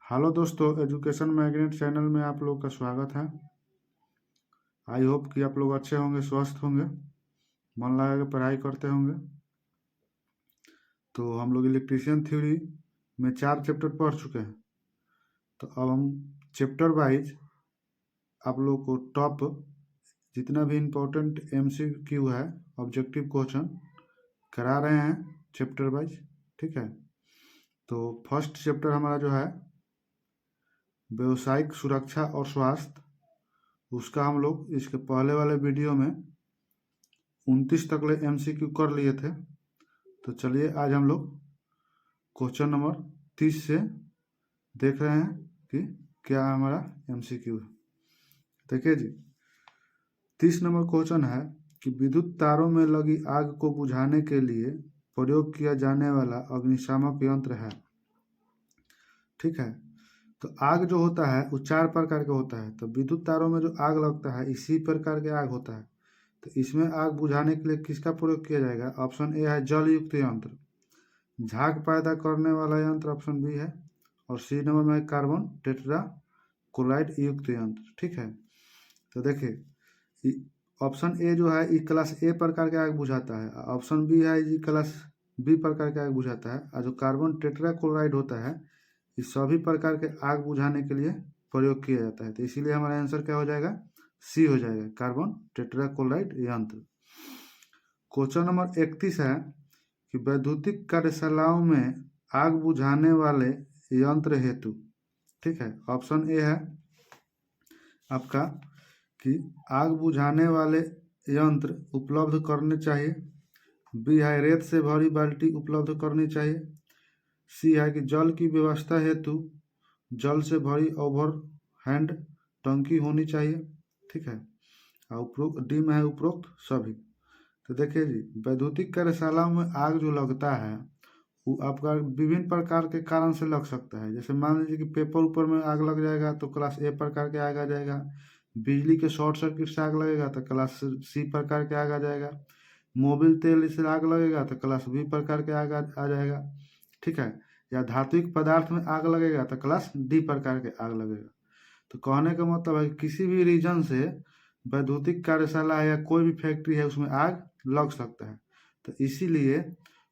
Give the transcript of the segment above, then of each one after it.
Hello दोस्तों, education magnet channel में आप लोग का स्वागत है। आई होप कि आप लोग अच्छे होंगे, स्वस्थ होंगे, मन लगा के पढ़ाई करते होंगे। तो हम लोग इलेक्ट्रीशियन थ्योरी में 4 चैप्टर पढ़ चुके हैं। तो अब हम चैप्टर वाइज आप लोग को टॉप जितना भी इम्पोर्टेंट MCQ है, ऑब्जेक्टिव क्वेश्चन करा रहे हैं चैप्टर वाइज। ठीक है, तो फर्स्ट चैप्टर हमारा जो है व्यावसायिक सुरक्षा और स्वास्थ्य, उसका हम लोग इसके पहले वाले वीडियो में 29 तक ले MCQ कर लिए थे। तो चलिए आज हम लोग क्वेश्चन नंबर 30 से देख रहे हैं कि क्या हमारा MCQ है। देखिए जी, 30 नंबर क्वेश्चन है कि विद्युत तारों में लगी आग को बुझाने के लिए प्रयोग किया जाने वाला अग्निशामक यंत्र है। ठीक है, तो आग जो होता है वो 4 प्रकार का होता है। तो विद्युत तारों में जो आग लगता है इसी प्रकार के आग होता है। तो इसमें आग बुझाने के लिए किसका प्रयोग किया जाएगा? ऑप्शन ए है जल युक्त यंत्र, झाग पैदा करने वाला यंत्र ऑप्शन बी है, और सी नंबर में कार्बन टेट्रा क्लोराइड युक्त यंत्र। ठीक है, तो देखिए ऑप्शन ए जो है ई क्लास ए प्रकार के आग बुझाता है, ऑप्शन बी है जी क्लास बी प्रकार के आग बुझाता है, और जो कार्बन टेट्रा क्लोराइड होता है इस सभी प्रकार के आग बुझाने के लिए प्रयोग किया जाता है। तो इसीलिए हमारा आंसर क्या हो जाएगा? सी हो जाएगा, कार्बन टेट्रा क्लोराइड यंत्र। क्वेश्चन नंबर 31 है कि वैद्युतिक कार्यशालाओं में आग बुझाने वाले यंत्र हेतु, ठीक है, ऑप्शन ए है आपका कि आग बुझाने वाले यंत्र उपलब्ध करने चाहिए, बी है रेत से भरी बाल्टी उपलब्ध करनी चाहिए, सी है कि जल की व्यवस्था हेतु जल से भरी ओवर हैंड टंकी होनी चाहिए। ठीक है, और उपरोक्त डी में है उपरोक्त सभी। तो देखिए जी, वैद्युतिक कार्यशालाओं में आग जो लगता है वो आपका विभिन्न प्रकार के कारण से लग सकता है। जैसे मान लीजिए कि पेपर ऊपर में आग लग जाएगा तो क्लास ए प्रकार के आग आ जाएगा, बिजली के शॉर्ट सर्किट से आग लगेगा तो क्लास सी प्रकार के आग आ जाएगा, मोबिल तेल से आग लगेगा तो क्लास बी प्रकार के आग आ जाएगा। ठीक है, या धात्विक पदार्थ में आग लगेगा तो क्लास डी प्रकार के आग लगेगा। तो कहने का मतलब है कि किसी भी रीजन से वैद्युतिक कार्यशाला है या कोई भी फैक्ट्री है उसमें आग लग सकता है। तो इसीलिए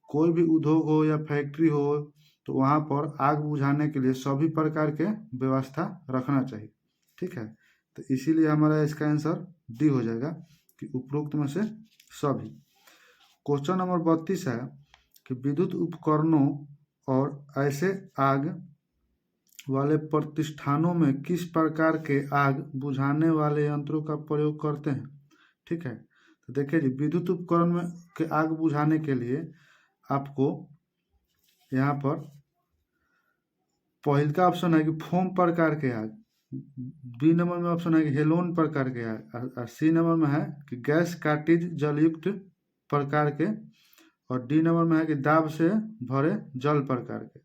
कोई भी उद्योग हो या फैक्ट्री हो तो वहाँ पर आग बुझाने के लिए सभी प्रकार के व्यवस्था रखना चाहिए। ठीक है, तो इसीलिए हमारा इसका आंसर डी हो जाएगा कि उपरोक्त में से सभी। क्वेश्चन नंबर 32 है कि विद्युत उपकरणों और ऐसे आग वाले प्रतिष्ठानों में किस प्रकार के आग बुझाने वाले यंत्रों का प्रयोग करते हैं। ठीक है, तो देखिए जी, विद्युत उपकरण में के आग बुझाने के लिए आपको यहाँ पर पहले का ऑप्शन है कि फोम प्रकार के आग, बी नंबर में ऑप्शन है कि हेलोन प्रकार के आग, और सी नंबर में है कि गैस कार्टिज जलयुक्त प्रकार के, और डी नंबर में है कि दाब से भरे जल प्रकार के।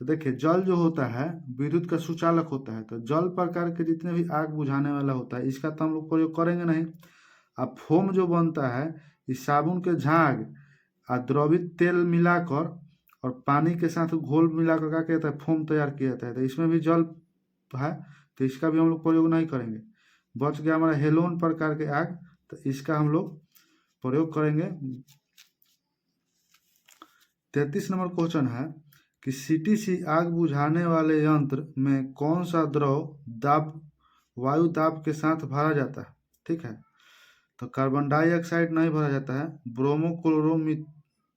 तो देखिए, जल जो होता है विद्युत का सुचालक होता है। तो जल प्रकार के जितने भी आग बुझाने वाला होता है इसका तो हम लोग प्रयोग करेंगे नहीं। अब फोम जो बनता है इस साबुन के झाग और द्रवित तेल मिलाकर और पानी के साथ घोल मिलाकर क्या कहता है, फोम तैयार किया जाता है। तो इसमें भी जल है, तो इसका भी हम लोग प्रयोग नहीं करेंगे। बच गया हमारा हेलोन प्रकार के आग, तो इसका हम लोग प्रयोग करेंगे। 33 नंबर क्वेश्चन है कि CTC आग बुझाने वाले यंत्र में कौन सा द्रव दाब वायु दाब के साथ भरा जाता है। ठीक है, तो कार्बन डाइऑक्साइड नहीं भरा जाता है,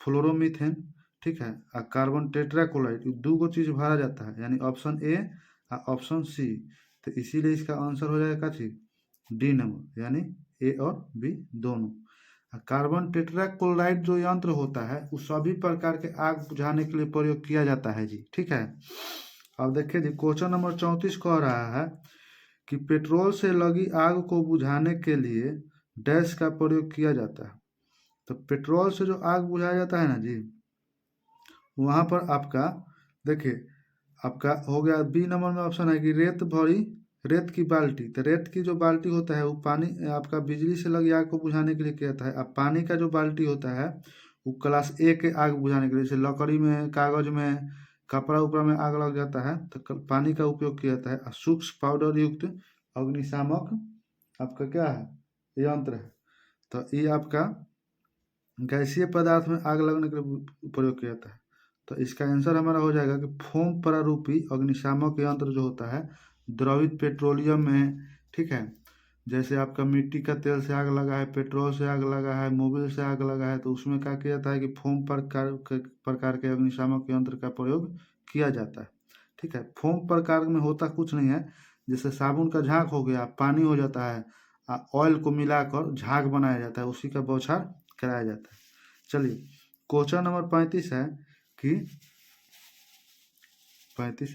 फ्लोरोमीथेन, ठीक है, और कार्बन टेट्राक्लोराइड, दो गो चीज भरा जाता है, यानी ऑप्शन ए और ऑप्शन सी। तो इसीलिए इसका आंसर हो जाएगा डी नंबर, यानी ए और बी दोनों। कार्बन टेट्राक्लोराइड जो यंत्र होता है वो सभी प्रकार के आग बुझाने के लिए प्रयोग किया जाता है जी। ठीक है, अब देखिए जी, क्वेश्चन नंबर 34 कह रहा है कि पेट्रोल से लगी आग को बुझाने के लिए डैश का प्रयोग किया जाता है। तो पेट्रोल से जो आग बुझाया जाता है ना जी, वहां पर आपका देखिए आपका हो गया बी नंबर में ऑप्शन है कि रेत की बाल्टी। तो रेत की जो बाल्टी होता है वो पानी आपका बिजली से लगी आग को बुझाने के लिए किया जाता है। अब पानी का जो बाल्टी होता है वो क्लास ए के आग बुझाने के लिए, जैसे लकड़ी में, कागज में कपड़ा उपड़ा में आग लग जाता है तो पानी का उपयोग किया जाता है। सूक्ष्म पाउडर युक्त अग्निशामक आपका क्या है, यंत्र है। तो ये आपका गैसीय पदार्थ में आग लगने के लिए प्रयोग किया जाता है। तो इसका आंसर हमारा हो जाएगा कि फोम प्रारूपी अग्निशामक यंत्र जो होता है द्रवित पेट्रोलियम में, ठीक है, जैसे आपका मिट्टी का तेल से आग लगा है, पेट्रोल से आग लगा है, मोबिल से आग लगा है, तो उसमें क्या किया जाता है कि फोम प्रकार के अग्निशामक यंत्र का प्रयोग किया जाता है। ठीक है, फोम प्रकार में होता कुछ नहीं है, जैसे साबुन का झाग हो गया, पानी हो जाता है, ऑयल को मिलाकर झाग बनाया जाता है, उसी का बौछार कराया जाता है। चलिए क्वेश्चन नंबर 35 है कि 35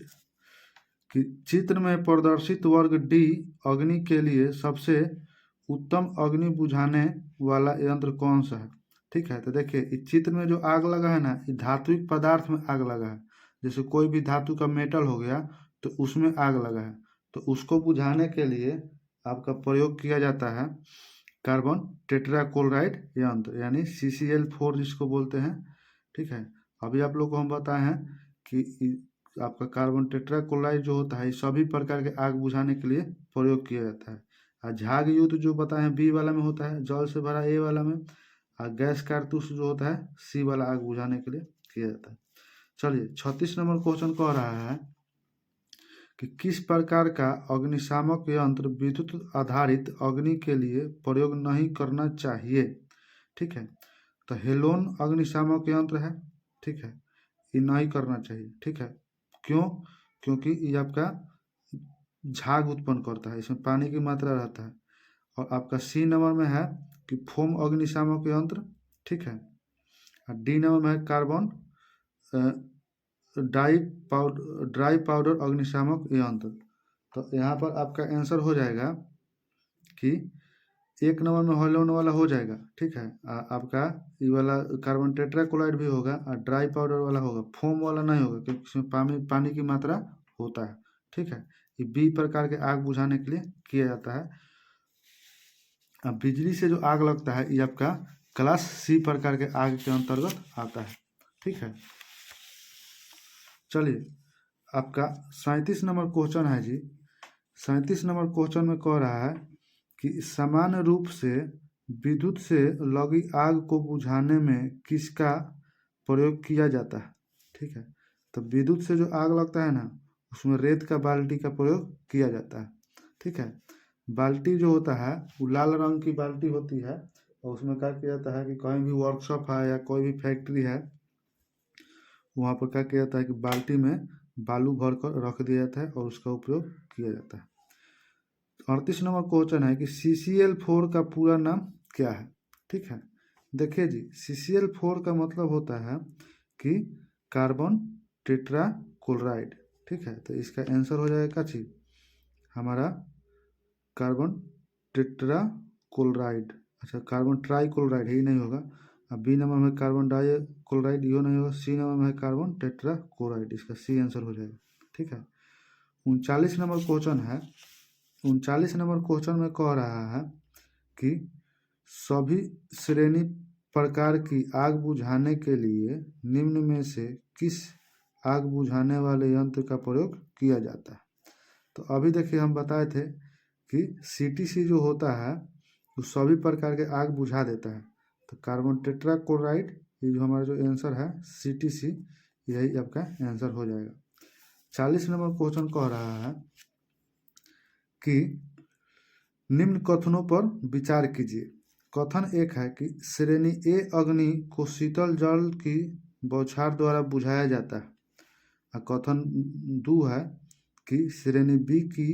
कि चित्र में प्रदर्शित वर्ग डी अग्नि के लिए सबसे उत्तम अग्नि बुझाने वाला यंत्र कौन सा है। ठीक है, तो देखिए इस चित्र में जो आग लगा है ना, ये धात्विक पदार्थ में आग लगा है। जैसे कोई भी धातु का मेटल हो गया तो उसमें आग लगा है, तो उसको बुझाने के लिए आपका प्रयोग किया जाता है कार्बन टेट्राक्लोराइड यंत्र, यानी CCl4 जिसको बोलते हैं। ठीक है, अभी आप लोग को हम बताए हैं कि आपका कार्बन टेट्राक्लोराइड जो होता है सभी प्रकार के आग बुझाने के लिए प्रयोग किया जाता है। और झाग युद्ध जो बताए हैं बी वाला में होता है, जल से भरा ए वाला में, और गैस कारतूस जो होता है सी वाला आग बुझाने के लिए किया जाता है। चलिए 36 नंबर क्वेश्चन कह रहा है कि किस प्रकार का अग्निशामक यंत्र विद्युत आधारित अग्नि के लिए प्रयोग नहीं करना चाहिए। ठीक है, तो हेलोन अग्निशामक यंत्र है। ठीक है, ये नहीं करना चाहिए। ठीक है, क्यों? क्योंकि ये आपका झाग उत्पन्न करता है, इसमें पानी की मात्रा रहता है। और आपका सी नंबर में है कि फोम अग्निशामक यंत्र। ठीक है, और डी नंबर में है कार्बन ड्राई पाउडर अग्निशामक यंत्र। तो यहाँ पर आपका आंसर हो जाएगा कि एक नंबर में हेलोन वाला हो जाएगा। ठीक है, आपका ये वाला कार्बन टेट्राक्लोराइड भी होगा और ड्राई पाउडर वाला होगा, फोम वाला नहीं होगा क्योंकि इसमें पानी की मात्रा होता है। ठीक है, ये बी प्रकार के आग बुझाने के लिए किया जाता है। अब बिजली से जो आग लगता है ये आपका क्लास सी प्रकार के आग के अंतर्गत आता है। ठीक है, चलिए आपका 37 नंबर क्वेश्चन है जी। 37 नंबर क्वेश्चन में कह रहा है कि सामान्य रूप से विद्युत से लगी आग को बुझाने में किसका प्रयोग किया जाता है। ठीक है, तो विद्युत से जो आग लगता है ना उसमें रेत का बाल्टी का प्रयोग किया जाता है। ठीक है, बाल्टी जो होता है वो लाल रंग की बाल्टी होती है, और उसमें क्या किया जाता है कि कहीं भी वर्कशॉप है या कोई भी फैक्ट्री है वहाँ पर क्या किया जाता है कि बाल्टी में बालू भर कर रख दिया जाता है और उसका उपयोग किया जाता है। 38 नंबर क्वेश्चन है कि CCl4 का पूरा नाम क्या है। ठीक है, देखिए जी CCl4 का मतलब होता है कि कार्बन टेट्राक्लोराइड। ठीक है, तो इसका आंसर हो जाएगा क्या चीज हमारा कार्बन टेट्राक्लोराइड। अच्छा, कार्बन ट्राइक्लोराइड ही नहीं होगा। अब बी नंबर में कार्बन डाइक्लोराइड ये नहीं होगा। सी नंबर में है कार्बन टेट्राक्लोराइड, इसका सी आंसर हो जाएगा। ठीक है, 39 नंबर क्वेश्चन है। 39 नंबर क्वेश्चन में कह रहा है कि सभी श्रेणी प्रकार की आग बुझाने के लिए निम्न में से किस आग बुझाने वाले यंत्र का प्रयोग किया जाता है। तो अभी देखिए हम बताए थे कि CTC जो होता है वो सभी प्रकार के आग बुझा देता है। तो कार्बन टेट्राक्लोराइड ये जो हमारा जो आंसर है CTC, यही आपका आंसर हो जाएगा। 40 नंबर क्वेश्चन कह रहा है कि निम्न कथनों पर विचार कीजिए। कथन एक है कि श्रेणी ए अग्नि को शीतल जल की बौछार द्वारा बुझाया जाता है, और कथन 2 है कि श्रेणी बी की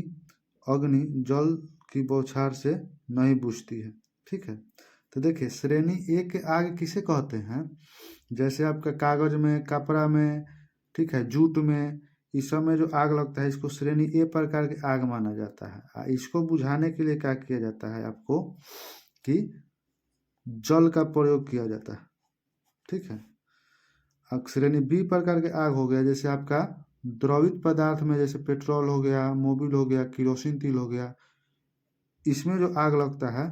अग्नि जल की बौछार से नहीं बुझती है। ठीक है, तो देखिए श्रेणी ए के आग किसे कहते हैं, जैसे आपका कागज में, कपड़ा में, ठीक है, जूट में, इस सब में जो आग लगता है इसको श्रेणी ए प्रकार की आग माना जाता है। इसको बुझाने के लिए क्या किया जाता है आपको कि जल का प्रयोग किया जाता है। ठीक है, श्रेणी बी प्रकार के आग हो गया जैसे आपका द्रवित पदार्थ में, जैसे पेट्रोल हो गया, मोबिल हो गया, किरोसिन तेल हो गया, इसमें जो आग लगता है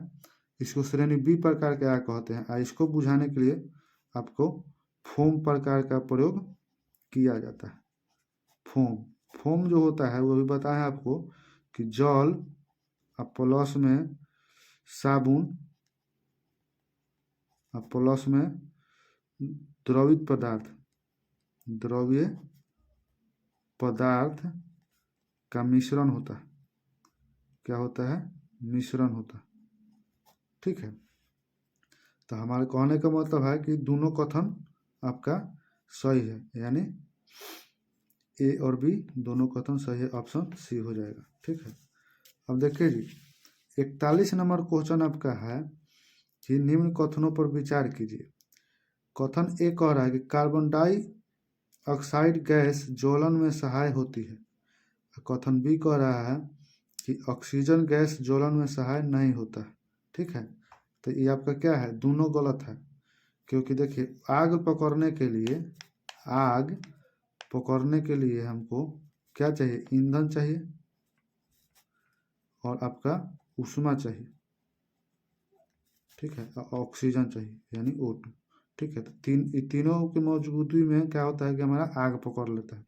इसको श्रेणी बी प्रकार के आग कहते हैं। इसको बुझाने के लिए आपको फोम प्रकार का प्रयोग किया जाता है। फोम। फोम जो होता है वो अभी बताएं आपको कि जल और प्लस में साबुन और प्लस में द्रवित पदार्थ, द्रव्य पदार्थ का मिश्रण होता है। क्या होता है? मिश्रण होता है। ठीक है, तो हमारे कहने का मतलब है कि दोनों कथन आपका सही है, यानी ए और बी दोनों कथन सही है, ऑप्शन सी हो जाएगा। ठीक है, अब देखिए जी 41 नंबर क्वेश्चन आपका है कि निम्न कथनों पर विचार कीजिए। कथन ए कह रहा है कि कार्बन डाइऑक्साइड गैस ज्वलन में सहाय होती है। कथन बी कह रहा है कि ऑक्सीजन गैस ज्वलन में सहाय नहीं होता है। ठीक है, तो ये आपका क्या है? दोनों गलत है, क्योंकि देखिए आग पकड़ने के लिए हमको क्या चाहिए? ईंधन चाहिए और आपका ऊष्मा चाहिए। ठीक है, ऑक्सीजन चाहिए यानी O2। ठीक है, तो तीनों की मौजूदगी में क्या होता है कि हमारा आग पकड़ लेता है।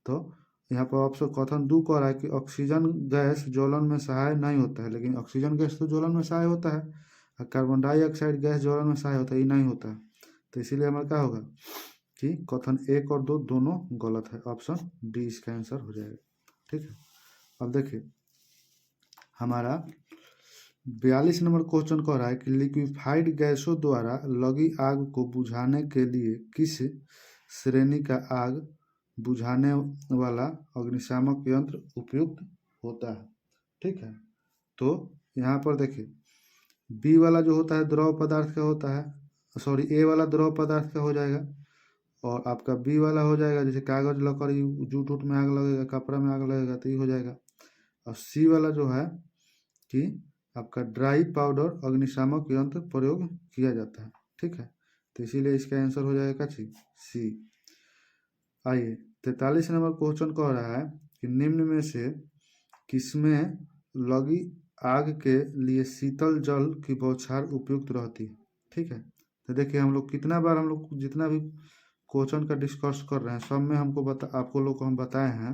तो यहाँ पर ऑप्शन कथन दो कह रहा है कि ऑक्सीजन गैस ज्वलन में सहाय नहीं होता है, लेकिन ऑक्सीजन गैस तो ज्वलन में सहाय होता है और कार्बन डाइऑक्साइड गैस ज्वलन में सहाय होता है, ये नहीं होता है। तो इसीलिए हमारा क्या होगा कि कथन 1 और 2 दोनों गलत है, ऑप्शन डी इसका आंसर हो जाएगा। ठीक है, अब देखिए हमारा 42 नंबर क्वेश्चन कह रहा है कि लिक्विफाइड गैसों द्वारा लगी आग को बुझाने के लिए किस श्रेणी का आग बुझाने वाला अग्निशामक यंत्र उपयुक्त होता है। ठीक है, तो यहाँ पर देखिए बी वाला जो होता है द्रव पदार्थ का होता है, सॉरी ए वाला द्रव पदार्थ का हो जाएगा और आपका बी वाला हो जाएगा जैसे कागज, लकड़ी, जूट उट में आग लगेगा, कपड़ा में आग लगेगा, तो ये हो जाएगा। और सी वाला जो है कि आपका ड्राई पाउडर अग्निशामक यंत्र प्रयोग किया जाता है। ठीक है, तो इसीलिए इसका आंसर हो जाएगा सी। आइए 43 नंबर क्वेश्चन कह रहा है कि निम्न में से किसमें लगी आग के लिए शीतल जल की बौछार उपयुक्त रहती है। ठीक है, तो देखिए हम लोग कितना बार हम लोग जितना भी क्वेश्चन का डिस्कस कर रहे हैं सब में हमको आपको लोग को हम बताए हैं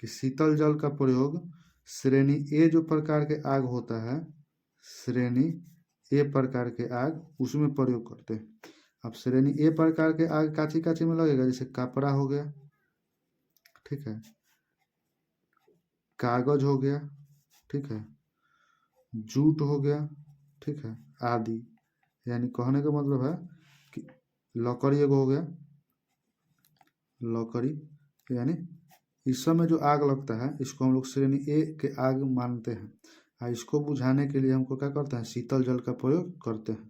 कि शीतल जल का प्रयोग श्रेणी ए जो प्रकार के आग होता है, श्रेणी ए प्रकार के आग उसमें प्रयोग करते हैं। अब श्रेणी ए प्रकार के आग काची काची में लगेगा, जैसे कपड़ा हो गया, ठीक है, कागज हो गया, ठीक है, जूट हो गया, ठीक है, आदि। यानी कहने का मतलब है कि लकड़ी एगो हो गया, लकड़ी यानी इस सब में जो आग लगता है इसको हम लोग श्रेणी ए के आग मानते हैं और इसको बुझाने के लिए हमको क्या करते हैं? शीतल जल का प्रयोग करते हैं।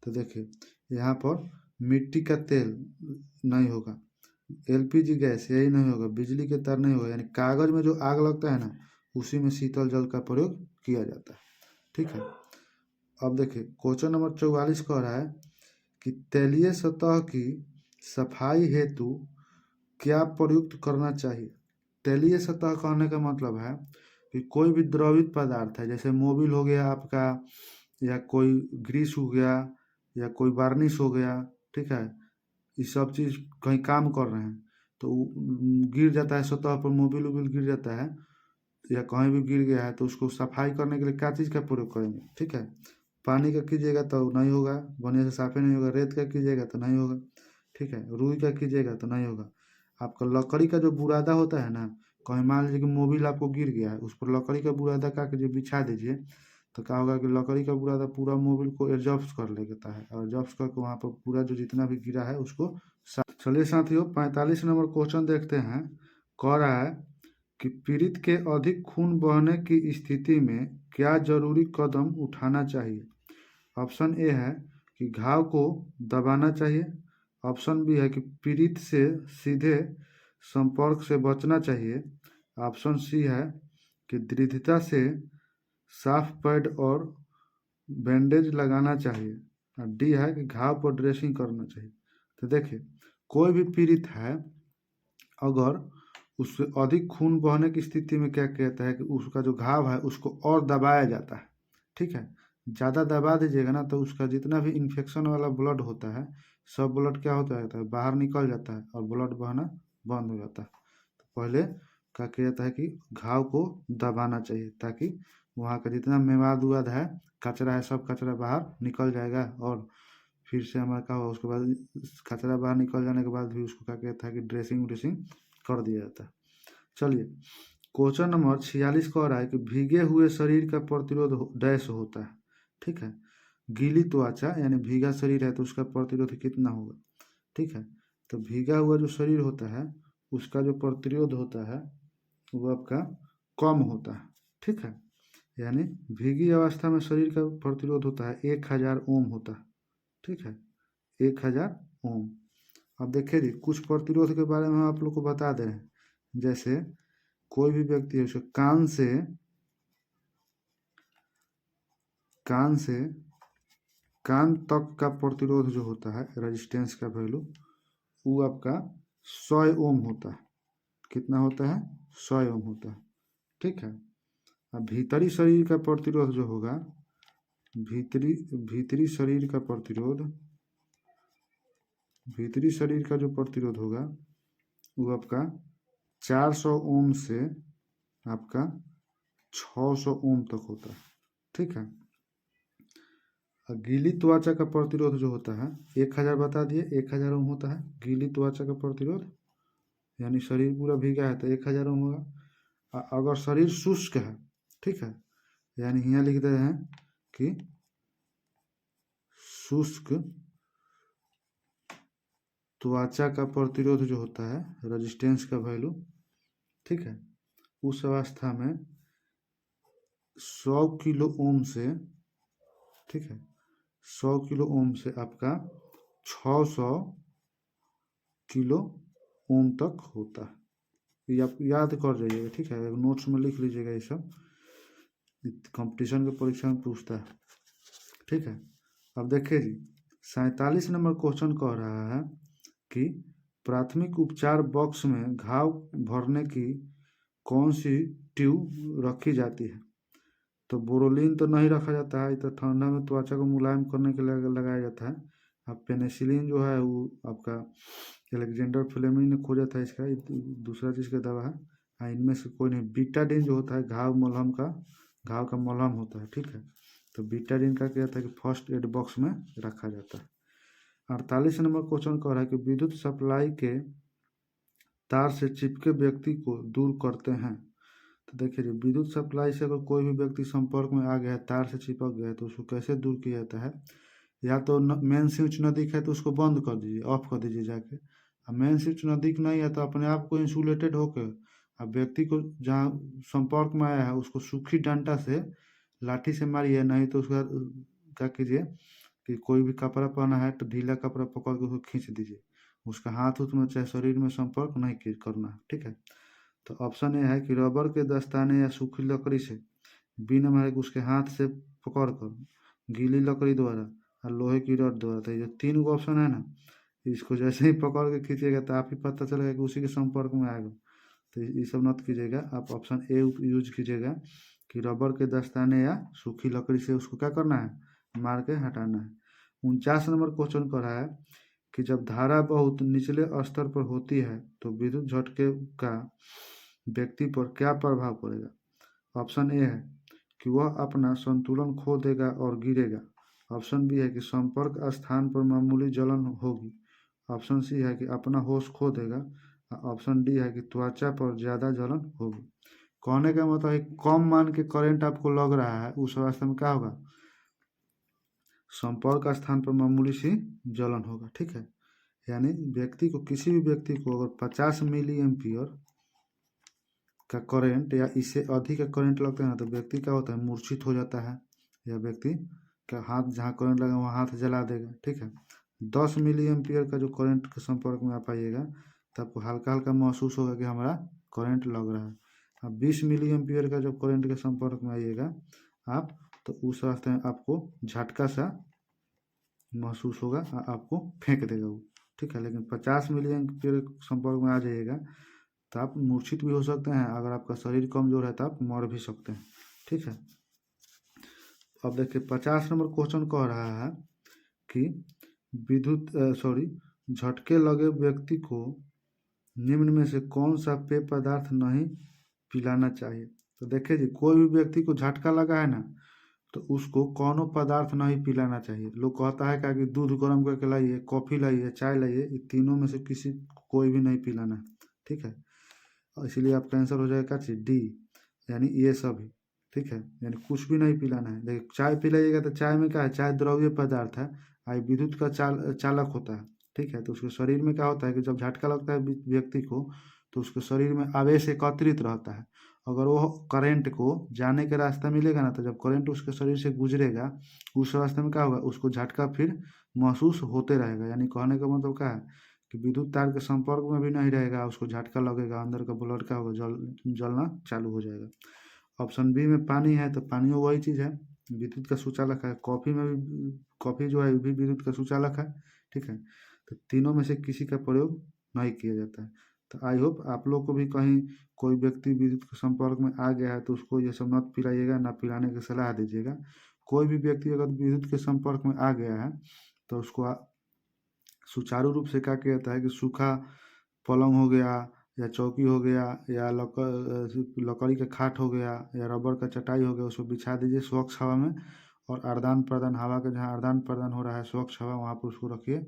तो देखिए यहाँ पर मिट्टी का तेल नहीं होगा, एलपीजी गैस यही नहीं होगा, बिजली के तार नहीं होगा, यानी कागज में जो आग लगता है ना उसी में शीतल जल का प्रयोग किया जाता है। ठीक है, अब देखिए क्वेश्चन नंबर 44 कह रहा है कि तैलीय सतह की सफाई हेतु क्या प्रयुक्त करना चाहिए। तैलीय सतह कहने का मतलब है कि कोई भी द्रवित पदार्थ है, जैसे मोबिल हो गया आपका, या कोई ग्रीस हो गया, या कोई वार्निश हो गया, ठीक है, ये सब चीज़ कहीं काम कर रहे हैं तो गिर जाता है सतह पर, मोबिल उबिल गिर जाता है या कहीं भी गिर गया है तो उसको सफाई करने के लिए क्या चीज़ का प्रयोग करेंगे। ठीक है, पानी का कीजिएगा तो नहीं होगा, बढ़िया से साफे नहीं होगा, रेत का कीजिएगा तो नहीं होगा, ठीक है, रुई का कीजिएगा तो नहीं होगा। आपका लकड़ी का जो बुरादा होता है ना, कहीं मान लीजिए कि मोबिल आपको गिर गया है, उस पर लकड़ी का बुरादा का कीजिए, बिछा दीजिए, तो क्या होगा कि लकड़ी का बुरादा पूरा मोबिल को एडजॉर्ब कर लेता है और एडजॉर्ब करके वहाँ पर पूरा जो जितना भी गिरा है उसको चलिए साथियों 45 नंबर क्वेश्चन देखते हैं। कह रहा है कि पीड़ित के अधिक खून बहने की स्थिति में क्या जरूरी कदम उठाना चाहिए। ऑप्शन ए है कि घाव को दबाना चाहिए, ऑप्शन बी है कि पीड़ित से सीधे संपर्क से बचना चाहिए, ऑप्शन सी है कि दृढ़ता से साफ पैड और बैंडेज लगाना चाहिए, और डी है कि घाव पर ड्रेसिंग करना चाहिए। तो देखिए कोई भी पीड़ित है अगर उससे अधिक खून बहने की स्थिति में क्या कहता है कि उसका जो घाव है उसको और दबाया जाता है। ठीक है, ज़्यादा दबा दीजिएगा ना तो उसका जितना भी इन्फेक्शन वाला ब्लड होता है सब ब्लड क्या होता है बाहर निकल जाता है और ब्लड बहना बंद हो जाता है। तो पहले क्या किया जाता है कि घाव को दबाना चाहिए, ताकि वहाँ का जितना मेवाद उवाद है, कचरा है, सब कचरा बाहर निकल जाएगा। और फिर से हमारा क्या होगा, उसके बाद कचरा बाहर निकल जाने के बाद भी उसको क्या कहता है कि ड्रेसिंग व्रेसिंग कर दिया जाता है। चलिए, क्वेश्चन नंबर 46 कह रहा है कि भीगे हुए शरीर का प्रतिरोध डैश होता है। ठीक है, गीली त्वचा यानी भीगा शरीर है तो उसका प्रतिरोध कितना होगा। ठीक है, तो भीगा हुआ जो शरीर होता है उसका जो प्रतिरोध होता है वो आपका कम होता है। ठीक है, यानी भीगी अवस्था में शरीर का प्रतिरोध होता है 1000 ओम होता है। ठीक है, 1000 ओम। अब देखिए जी, कुछ प्रतिरोध के बारे में हम आप लोग को बता दे रहे हैं। जैसे कोई भी व्यक्ति है उसके कान तक का प्रतिरोध जो होता है, रेजिस्टेंस का वैल्यू, वो आपका 100 ओम होता है। कितना होता है? 100 ओम होता है। ठीक है, अब भीतरी शरीर का प्रतिरोध जो होगा, भीतरी शरीर का जो प्रतिरोध होगा वो आपका 400 ओम से आपका 600 ओम तक होता है। ठीक है, गीली त्वचा का प्रतिरोध जो होता है 1000 बता दिए, 1000 ओम होता है गीली त्वचा का प्रतिरोध। यानी शरीर पूरा भीगा है तो 1000 ओम होगा। अगर शरीर शुष्क है, ठीक है, यानी यहाँ लिख दे रहे हैं कि शुष्क त्वचा का प्रतिरोध जो होता है, रेजिस्टेंस का वैल्यू, ठीक है, उस अवस्था में 100 किलो ओम से, ठीक है, 100 किलो ओम से आपका 600 किलो ओम तक होता है। ये आप याद कर जाइएगा। ठीक है, नोट्स में लिख लीजिएगा, ये सब कंपटीशन के परीक्षा में पूछता है। ठीक है, अब देखिए जी, 47 नंबर क्वेश्चन कह रहा है कि प्राथमिक उपचार बॉक्स में घाव भरने की कौन सी ट्यूब रखी जाती है। तो बोरोलिन तो नहीं रखा जाता है, तो ठंडा में त्वचा को मुलायम करने के लिए लगाया जाता है। अब पेनिसिलिन जो है वो आपका अलेक्जेंडर फ्लेमिंग ने खोजा था, इसका दूसरा चीज़ का दवा है। इनमें से कोई नहीं। बीटाडिन जो होता है घाव का मलहम होता है। ठीक है, तो बीटाडिन का क्या था कि फर्स्ट एड बॉक्स में रखा जाता है। 48 नंबर क्वेश्चन कह रहा है कि विद्युत सप्लाई के तार से चिपके व्यक्ति को दूर करते हैं। तो देखिए, विद्युत सप्लाई से अगर कोई भी व्यक्ति संपर्क में आ गया है, तार से चिपक गया है, तो उसको कैसे दूर किया जाता है। या तो मेन स्विच नज़दीक है तो उसको बंद कर दीजिए, ऑफ कर दीजिए जाके। अब मेन स्विच नज़दीक नहीं है तो अपने आप को इंसुलेटेड होकर अब व्यक्ति को जहाँ संपर्क में आया है उसको सूखी डंडा से लाठी से मारिए, नहीं तो उसका क्या कीजिए कि कोई भी कपड़ा पहना है तो ढीला कपड़ा पकड़ के उसको खींच दीजिए। उसका हाथ उथ में चाहे शरीर में संपर्क नहीं करना है। ठीक है, तो ऑप्शन ए है कि रबर के दस्ताने या सूखी लकड़ी से बिना मारे उसके हाथ से पकड़ कर, गीली लकड़ी द्वारा और लोहे की रड द्वारा। तो ये 3 गो ऑप्शन है ना, इसको जैसे ही पकड़ के खींचिएगा तो आप ही पता चलेगा कि उसी के संपर्क में आएगा। तो ये सब मत कीजिएगा, आप ऑप्शन ए यूज कीजिएगा कि रबर के दस्ताने या सूखी लकड़ी से उसको क्या करना है, मार के हटाना है। 49 नंबर क्वेश्चन कर रहा है कि जब धारा बहुत निचले स्तर पर होती है तो विद्युत झटके का व्यक्ति पर क्या प्रभाव पड़ेगा। ऑप्शन ए है कि वह अपना संतुलन खो देगा और गिरेगा। ऑप्शन बी है कि संपर्क स्थान पर मामूली जलन होगी। ऑप्शन सी है कि अपना होश खो देगा। ऑप्शन डी है कि त्वचा पर ज़्यादा जलन होगी। कहने का मतलब है कम मान के करंट आपको लग रहा है, उस अवस्था में क्या होगा, संपर्क स्थान पर मामूली सी जलन होगा। ठीक है, यानी किसी भी व्यक्ति को अगर 50 मिली एम्पियर का करंट या इससे अधिक का करंट लगता है ना, तो व्यक्ति क्या होता है, मूर्छित हो जाता है, या व्यक्ति का हाथ जहाँ करंट लगा वहाँ हाथ जला देगा। ठीक है, 10 मिली एम्पियर का जो करंट के संपर्क में आप आइएगा तो आपको हल्का हल्का महसूस होगा कि हमारा करंट लग रहा है। अब 20 मिली एम्पियर का जब करंट के संपर्क में आइएगा आप, तो उस अवस्था में आपको झटका सा महसूस होगा, आपको फेंक देगा वो। ठीक है, लेकिन 50 मिली एम्पियर संपर्क में आ जाइएगा तो आप मूर्छित भी हो सकते हैं। अगर आपका शरीर कमजोर है तो आप मर भी सकते हैं। ठीक है, अब देखिए 50 नंबर क्वेश्चन कह रहा है कि झटके लगे व्यक्ति को निम्न में से कौन सा पेय पदार्थ नहीं पिलाना चाहिए। तो देखिए जी, कोई भी व्यक्ति को झटका लगा है ना, तो उसको कौनो पदार्थ नहीं पिलाना चाहिए। लोग कहता है क्या कि दूध गर्म करके लाइए, कॉफ़ी लाइए, चाय लाइए, ये तीनों में से किसी कोई भी नहीं पिलाना है, ठीक है। और इसीलिए आपका आंसर हो जाएगा चीज डी, यानी ये सभी, ठीक है। यानी कुछ भी नहीं पिलाना है। देखिए चाय पिलाइएगा तो चाय में क्या है, चाय द्रव्य पदार्थ है, आई विद्युत का चालक होता है, ठीक है। तो उसके शरीर में क्या होता है कि जब झटका लगता है व्यक्ति को, तो उसके शरीर में आवेश एकत्रित रहता है। अगर वो करंट को जाने के रास्ता मिलेगा ना, तो जब करंट उसके शरीर से गुजरेगा, उस रास्ते में क्या होगा, उसको झटका फिर महसूस होते रहेगा। यानी कहने का मतलब क्या है कि विद्युत तार के संपर्क में भी नहीं रहेगा, उसको झटका लगेगा, अंदर का ब्लड क्या होगा, जलना चालू हो जाएगा। ऑप्शन बी में पानी है, तो पानी वही चीज़ है, विद्युत का सुचालक है। कॉफ़ी में भी, कॉफ़ी जो है भी विद्युत का सुचालक है, ठीक है। तो तीनों में से किसी का प्रयोग नहीं किया जाता है। तो आई होप आप लोग को भी कहीं कोई व्यक्ति विद्युत के संपर्क में आ गया है तो उसको ये सब मत पिलाइएगा, ना पिलाने की सलाह दीजिएगा। कोई भी व्यक्ति अगर विद्युत के संपर्क में आ गया है तो उसको सुचारू रूप से क्या किया जाता है कि सूखा पलंग हो गया, या चौकी हो गया, या लकड़ी का खाट हो गया, या रबर का चटाई हो गया, उसको बिछा दीजिए स्वच्छ हवा में। और आदान प्रदान हवा का, जहाँ आदान प्रदान हो रहा है स्वच्छ हवा, वहाँ पर उसको रखिए।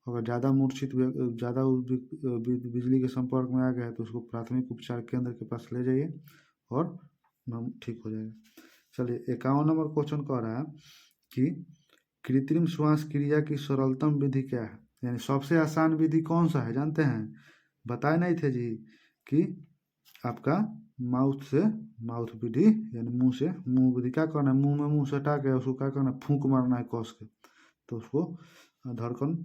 अगर ज़्यादा मूर्छित ज़्यादा बिजली के संपर्क में आ गया है तो उसको प्राथमिक उपचार केंद्र के पास ले जाइए और ठीक हो जाएगा। चलिए 51 नंबर क्वेश्चन कह रहा है कि कृत्रिम श्वास क्रिया की सरलतम विधि क्या है, यानी सबसे आसान विधि कौन सा है जानते हैं। बताए नहीं थे जी कि आपका माउथ से माउथ विधि, यानी मुंह से मुंह विधि। क्या करना है, मुंह में मुंह सटा के उसको क्या करना है, फूंक मारना है कस के। तो उसको धड़कन,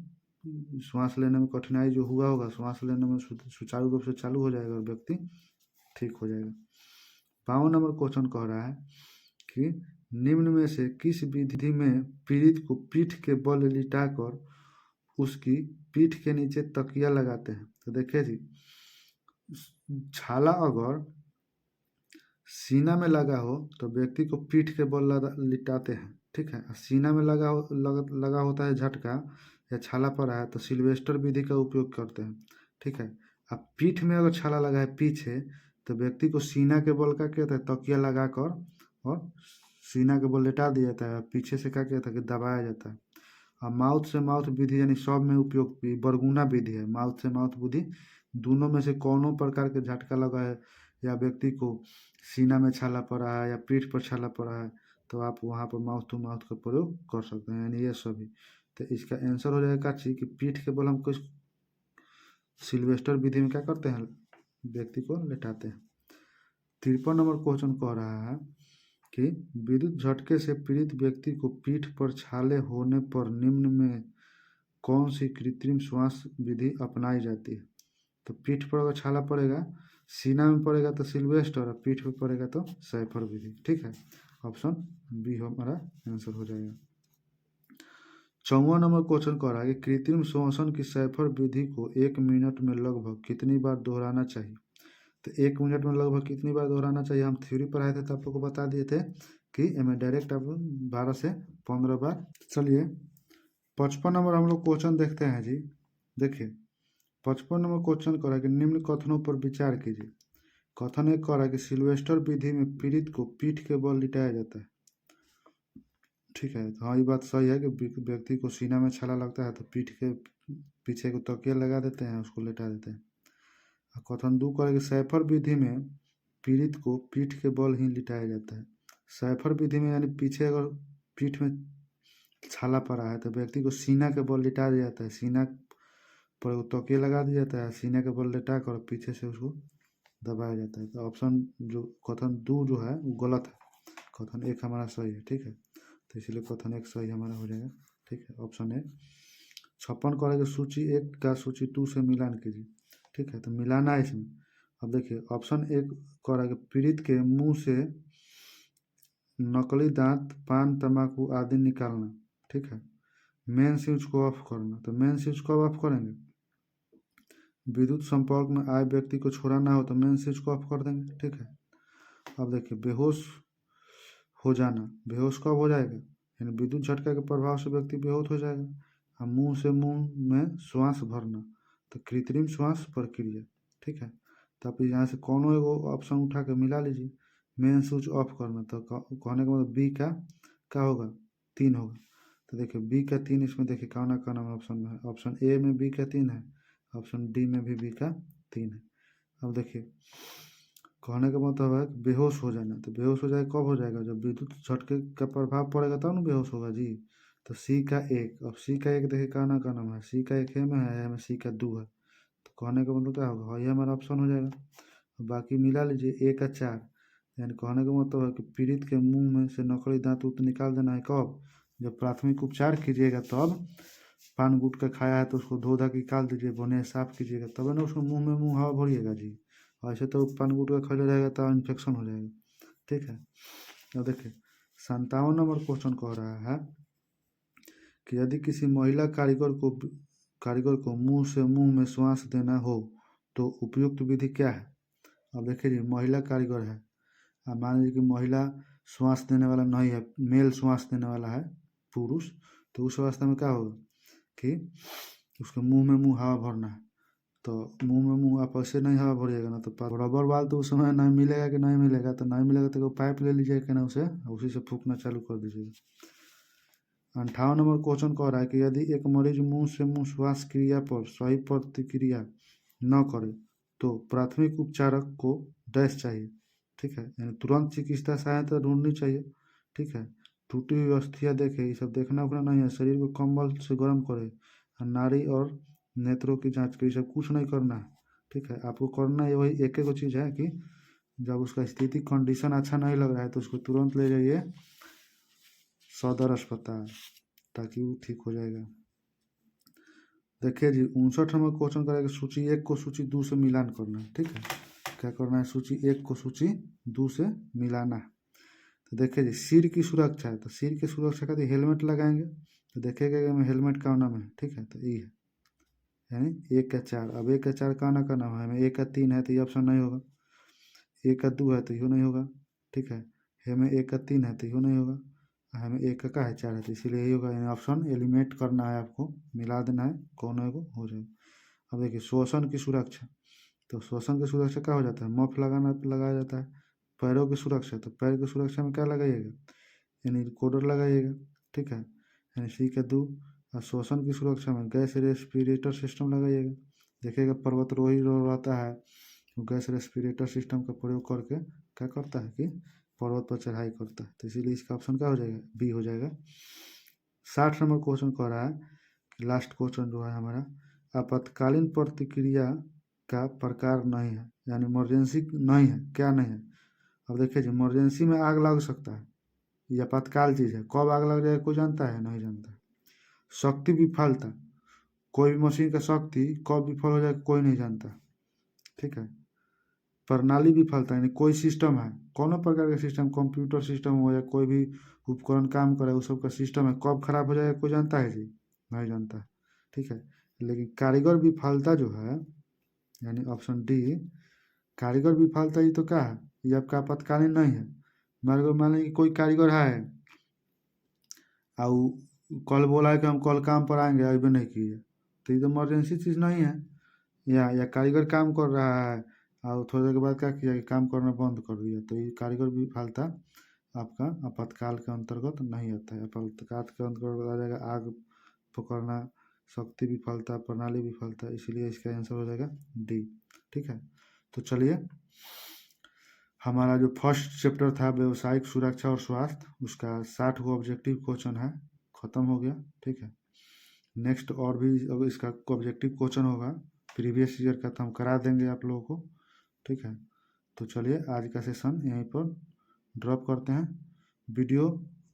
श्वास लेने में कठिनाई जो हुआ होगा, श्वास लेने में सुचारू रूप से चालू हो जाएगा और व्यक्ति ठीक हो जाएगा। 52 नंबर क्वेश्चन कह रहा है कि निम्न में से किस विधि में पीड़ित को पीठ के बल लिटाकर उसकी पीठ के नीचे तकिया लगाते हैं। तो देखिए जी, छाला अगर सीना में लगा हो तो व्यक्ति को पीठ के बल लिटाते हैं, ठीक है। सीना में लगा होता है झटका, या छाला पर है तो सिल्वेस्टर विधि का उपयोग करते हैं, ठीक है। अब पीठ में अगर छाला लगा है पीछे, तो व्यक्ति को सीना के बल का क्या कहता है, तकिया लगाकर और सीना के बल लेटा दिया जाता है, पीछे से क्या कहता है कि दबाया जाता है। और माउथ से माउथ विधि यानी सब में उपयोग बरगुना विधि है। माउथ से माउथ विधि दोनों में से कोनो प्रकार के झटका लगा है, या व्यक्ति को सीना में छाला पड़ा है या पीठ पर छाला पड़ा है, तो आप वहाँ पर माउथ टू माउथ का प्रयोग कर सकते हैं, यानी ये सभी। तो इसका आंसर हो जाएगा कि पीठ के बल हम कुछ सिल्वेस्टर विधि में क्या करते हैं, व्यक्ति को लेटाते हैं। 53 नंबर क्वेश्चन कह रहा है कि विद्युत झटके से पीड़ित व्यक्ति को पीठ पर छाले होने पर निम्न में कौन सी कृत्रिम श्वास विधि अपनाई जाती है। तो पीठ पर अगर छाला पड़ेगा, सीना में पड़ेगा तो सिल्वेस्टर, और पीठ पर पड़ेगा तो सैफर विधि, ठीक है। ऑप्शन बी हमारा आंसर हो जाएगा। 54 नंबर क्वेश्चन कह रहा है कि कृत्रिम श्वसन की सैफर विधि को 1 मिनट में लगभग कितनी बार दोहराना चाहिए। तो 1 मिनट में लगभग कितनी बार दोहराना चाहिए, हम थ्योरी पढ़ाए थे तो आप लोग को बता दिए थे कि इनमें डायरेक्ट आप 12 से 15 बार। चलिए 55 नंबर हम लोग क्वेश्चन देखते हैं जी। देखिए 55 नंबर क्वेश्चन कर रहा है कि निम्न कथनों पर विचार कीजिए। कथन एक कह रहा है कि सिल्वेस्टर विधि में पीड़ित को पीठ के बल लिटाया जाता है, ठीक है। तो हाँ, ये बात सही है कि व्यक्ति को सीना में छाला लगता है तो पीठ के पीछे को तकिया लगा देते हैं, उसको लेटा देते हैं। कथन 2 कह रहा है कि सैफर विधि में पीड़ित को पीठ के बल ही लिटाया जाता है। सैफर विधि में यानी पीछे अगर पीठ में छाला पड़ा है तो व्यक्ति को सीना के बल लिटा दिया जाता है, सीना पर तकिया लगा दिया जाता है, सीना के बल लिटा कर पीछे से उसको दबाया जाता है। तो ऑप्शन जो कथन 2 जो है वो गलत है, कथन 1 हमारा सही है, ठीक है। तो इसलिए कथन 1 सही हमारा हो जाएगा, ठीक है। Option A. 56 करेंगे सूची 1 का सूची 2 से मिलान कीजिए, ठीक है। तो मिलाना है इसमें। अब देखिए ऑप्शन 1 कह रहा है कि पीड़ित के मुंह से नकली दांत, पान, तंबाकू आदि निकालना, ठीक है। मेन स्विच को ऑफ करना। तो मेन स्विच कब ऑफ करेंगे, विद्युत संपर्क में आए व्यक्ति को छोड़ना हो तो मेन स्विच को ऑफ कर देंगे, ठीक है। अब देखिए बेहोश हो जाना, बेहोश कब हो जाएगा, यानी विद्युत झटका के प्रभाव से व्यक्ति बेहोश हो जाएगा। और मुंह से मुंह में श्वास भरना, तो कृत्रिम श्वास प्रक्रिया, ठीक है। तो आप यहाँ से कोनो एगो ऑप्शन उठा के मिला लीजिए। मेन स्विच ऑफ करना, तो कहने का मतलब बी का क्या होगा, 3 होगा। तो देखिए बी का 3 इसमें देखिए कौन में ऑप्शन में है, ऑप्शन ए में बी का 3 है, ऑप्शन डी में भी बी का 3 है। अब देखिए कहने का मतलब है बेहोश हो जाना, तो बेहोश हो जाएगा कब हो जाएगा, जब विद्युत झटके का प्रभाव पड़ेगा तब ना बेहोश होगा जी। तो सी का 1, अब सी का 1 देखिए कहना का नाम है, सी का 1 है में है में सी का 2 है, तो कहने का मतलब क्या होगा, ये हमारा ऑप्शन हो जाएगा। बाकी मिला लीजिए ए का 4, यानी कहने का मतलब है कि पीड़ित के मुंह में से नकली दांत उत निकाल देना है कब, जब प्राथमिक उपचार कीजिएगा तब। पान गुटखा खाया है तो उसको धो धा के निकाल दीजिए, बने साफ कीजिएगा तब ना उसको मुंह में मुंह हवा भरिएगा जी। ऐसे तो पान गुटखा खा रहेगा तो इन्फेक्शन हो जाएगा, ठीक है। अब देखिए 57 नंबर क्वेश्चन कह रहा है कि यदि किसी महिला कारीगर को मुंह से मुंह में श्वास देना हो तो उपयुक्त विधि क्या है। अब देखिए जी महिला कारीगर है, अब मान लीजिए कि महिला श्वास देने वाला नहीं है, मेल श्वास देने वाला है पुरुष, तो उस अवस्था में क्या होगा कि उसके मुंह में मुंह हवा भरना है। तो मुंह में मुंह आप ऐसे नहीं हवा भरिएगा ना, तो रबर बाल तो उस समय नहीं मिलेगा कि नहीं मिलेगा, तो नहीं मिलेगा तो पाइप ले लीजिएगा कि ना उसे, उसी से फूकना चालू कर दीजिएगा। 58 नंबर क्वेश्चन कह रहा है कि यदि एक मरीज मुंह से मुंह श्वास क्रिया पर सही प्रतिक्रिया न करे तो प्राथमिक उपचारक को डैश चाहिए, ठीक है, यानी तुरंत चिकित्सा सहायता ढूंढनी चाहिए, ठीक है। टूटी हुई अस्थियाँ देखे, ये सब देखना उखना नहीं है, शरीर को कंबल से गर्म करे, नाड़ी और नेत्रों की जांच करे, सब कुछ नहीं करना है, ठीक है। आपको करना है वही एक एक चीज़ है कि जब उसका स्थिति कंडीशन अच्छा नहीं लग रहा है तो उसको तुरंत ले जाइए सदर अस्पताल, ताकि वो ठीक हो जाएगा। देखिए जी 59 नंबर क्वेश्चन करेगा सूची 1 को सूची 2 से मिलान करना है, ठीक है। क्या करना है, सूची 1 को सूची 2 से मिलाना है। तो देखिए जी सिर की सुरक्षा है, तो सिर की सुरक्षा का हेलमेट लगाएंगे, तो देखिएगा कि हेलमेट का नाम है, ठीक है, तो ये है यानी 1 का 4। अब 1 का 4 का नाम है, हमें 1 का 3 है तो ये ऑप्शन नहीं होगा, 1 का 2 है तो यो नहीं होगा, ठीक है, हमें 1 का 3 है तो यो नहीं होगा, हमें 1 का 4 है तो इसीलिए यही होगा, यानी ऑप्शन एलिमिनेट करना है, आपको मिला देना है, कौन है वो हो जाएगा। अब देखिए श्वसन की सुरक्षा, तो श्वसन की सुरक्षा क्या हो जाता है, मफ लगाया जाता है। पैरों की सुरक्षा, तो पैर की सुरक्षा में क्या लगाइएगा, यानी कोडर लगाइएगा, ठीक है, यानी सी का 2। और श्वसन की सुरक्षा में गैस रेस्पिरेटर सिस्टम लगाइएगा। देखिएगा पर्वतारोही जो रहता है वो गैस रेस्पिरेटर सिस्टम का प्रयोग करके क्या करता है कि पर्वत पर चढ़ाई करता है, तो इसीलिए इसका ऑप्शन क्या हो जाएगा, बी हो जाएगा। 60 नंबर क्वेश्चन कह रहा है कि लास्ट क्वेश्चन जो है हमारा, आपातकालीन प्रतिक्रिया का प्रकार नहीं है, यानी इमरजेंसी नहीं है, क्या नहीं है। अब देखिए जी इमरजेंसी में आग लग सकता है, ये आपातकाल चीज़ है, कब आग लग जाएगा कोई जानता है, नहीं जानता। शक्ति विफलता, कोई भी मशीन का शक्ति कब विफल हो जाएगा कोई नहीं जानता, ठीक है। प्रणाली विफलता यानी कोई सिस्टम है, कोनो प्रकार का सिस्टम, कंप्यूटर सिस्टम हो या कोई भी उपकरण काम करे उस सब का सिस्टम है, कब खराब हो जाएगा कोई जानता है जी, नहीं जानता, ठीक है। लेकिन कारीगर विफलता जो है यानी ऑप्शन डी, कारीगर विफलता ये तो क्या है, ये आपका आपातकालीन नहीं है। मान लीजिए कोई कारीगर है और कल बोला है कि हम कल काम पर आएंगे, अभी नहीं किए, तो ये तो इमरजेंसी चीज़ नहीं है। या कारीगर काम कर रहा है और थोड़ी देर के बाद क्या किया कि काम करना बंद कर दिया, तो ये कारीगर विफलता आपका आपातकाल के अंतर्गत नहीं आता है। आपातकाल के अंतर्गत आ जाएगा आग पकड़ना, शक्ति विफलता, प्रणाली विफलता, इसीलिए इसका आंसर हो जाएगा डी, ठीक है। तो चलिए हमारा जो फर्स्ट चैप्टर था व्यवसायिक सुरक्षा और स्वास्थ्य, उसका 60 गो ऑब्जेक्टिव क्वेश्चन है, ख़त्म हो गया, ठीक है। नेक्स्ट और भी अगर इसका ऑब्जेक्टिव क्वेश्चन होगा प्रीवियस ईयर का तो हम करा देंगे आप लोगों को, ठीक है। तो चलिए आज का सेशन यहीं पर ड्रॉप करते हैं। वीडियो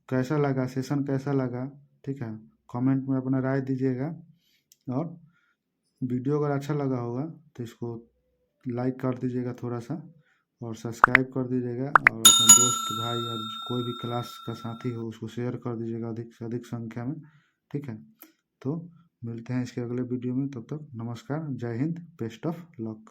कैसा लगा, सेशन कैसा लगा, ठीक है, कमेंट में अपना राय दीजिएगा, और वीडियो अगर अच्छा लगा होगा तो इसको लाइक कर दीजिएगा थोड़ा सा, और सब्सक्राइब कर दीजिएगा, और अपने दोस्त भाई या कोई भी क्लास का साथी हो उसको शेयर कर दीजिएगा अधिक से अधिक संख्या में, ठीक है। तो मिलते हैं इसके अगले वीडियो में, तब तक नमस्कार, जय हिंद, बेस्ट ऑफ लक।